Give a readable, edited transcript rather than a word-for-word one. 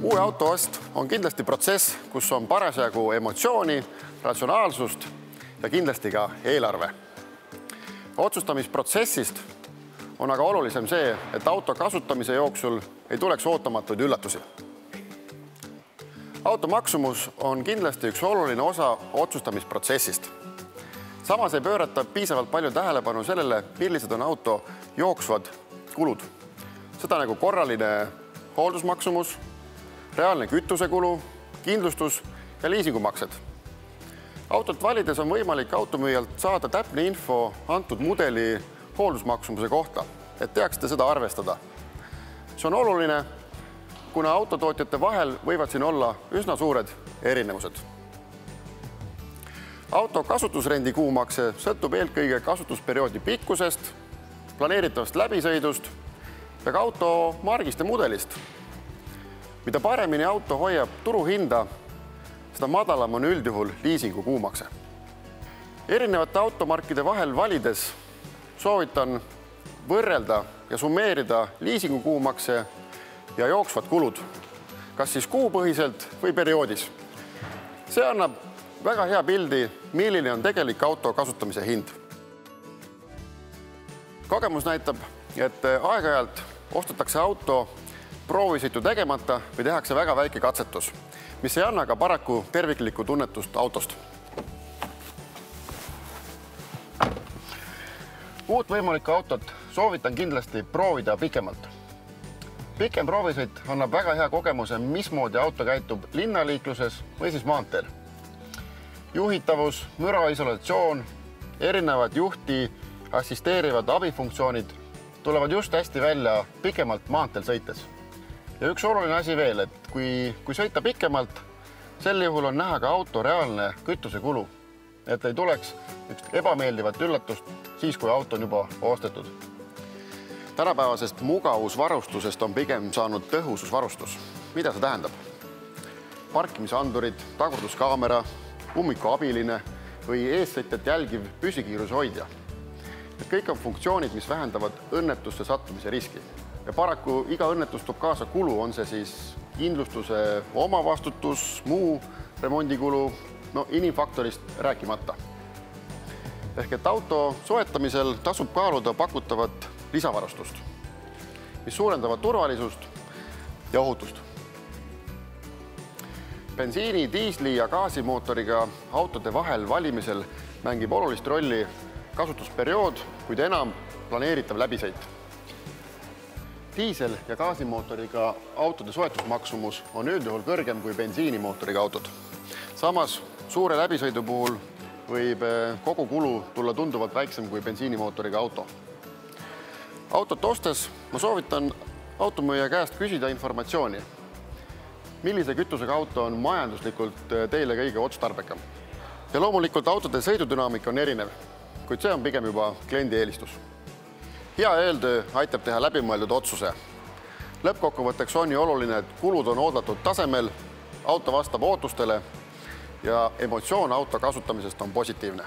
Uue auto ost on kindlasti protsess, kus on parasjagu emotsiooni, ratsionaalsust ja kindlasti ka eelarve. Otsustamisprotsessist on aga olulisem see, et auto kasutamise jooksul ei tuleks ootamatuid üllatusi. Auto maksumus on kindlasti üks oluline osa otsustamisprotsessist. Samas ei pöörata piisavalt palju tähelepanu sellele, millised on auto jooksvad kulud. Seda nagu korraline hooldusmaksumus, reaalne kütusekulu, kindlustus ja liisingumaksed. Autot valides on võimalik automüüjalt saada täpne info antud mudeli hooldusmaksumuse kohta, et teaksite seda arvestada. See on oluline, kuna autotootjate vahel võivad siin olla üsna suured erinevused. Auto kasutusrendi kuumakse sõltub eelkõige kasutusperioodi pikkusest, planeeritavast läbisõidust ja ka auto margist ja mudelist. Mida paremini auto hoiab turuhinda, seda madalam on üldjuhul liisingu kuumakse. Erinevate automarkide vahel valides soovitan võrrelda ja summeerida liisingu kuumakse ja jooksvad kulud, kas siis kuupõhiselt või perioodis. See annab väga hea pildi, milline on tegelik auto kasutamise hind. Kogemus näitab, et aeg-ajalt ostetakse auto proovisõitu tegemata või tehakse väga väike katsetus, mis ei anna ka paraku terviklikku tunnetust autost. Uut võimalikku autot soovitan kindlasti proovida pikemalt. Pikem proovisõit annab väga hea kogemuse, mismoodi auto käitub linnaliikluses või siis maanteel. Juhitavus, müraisolatsioon, erinevad juhti assisteerivad abifunktsioonid tulevad just hästi välja pikemalt maanteel sõites. Ja üks oluline asi veel, et kui sõita pikemalt, sel juhul on näha ka auto reaalne kütusekulu, et ei tuleks üks ebameeldivat üllatust siis, kui auto on juba ostetud. Tänapäevasest mugavusvarustusest on pigem saanud tõhususvarustus. Mida see tähendab? Parkimisandurid, tagurduskaamera, ummikuabiline või eessõitjat jälgiv püsikiirushoidja. Need kõik on funktsioonid, mis vähendavad õnnetusse sattumise riski. Ja paraku iga õnnetus toob kaasa kulu, on see siis kindlustuse omavastutus, muu remondikulu, inimfaktorist rääkimata. Ehk et auto soetamisel tasub kaaluda pakutavat lisavarustust, mis suurendavad turvalisust ja ohutust. Bensiini, diisli ja gaasimootoriga autode vahel valimisel mängib olulist rolli kasutusperiood, kuid enam planeeritav läbisõit. Diisel- ja gaasimootoriga autode soetusmaksumus on üldjuhul kõrgem kui bensiinimootoriga autod. Samas suure läbisõidu puhul võib kogu kulu tulla tunduvalt väiksem kui bensiinimootoriga auto. Autot ostes ma soovitan automüüja käest küsida informatsiooni, millise kütusega auto on majanduslikult teile kõige otstarbekam. Ja loomulikult autode sõidudünaamika on erinev, kuid see on pigem juba kliendi eelistus. Hea eeltöö aitab teha läbimõeldud otsuse. Lõppkokkuvõtteks on ju oluline, et kulud on oodatud tasemel, auto vastab ootustele ja emotsioon auto kasutamisest on positiivne.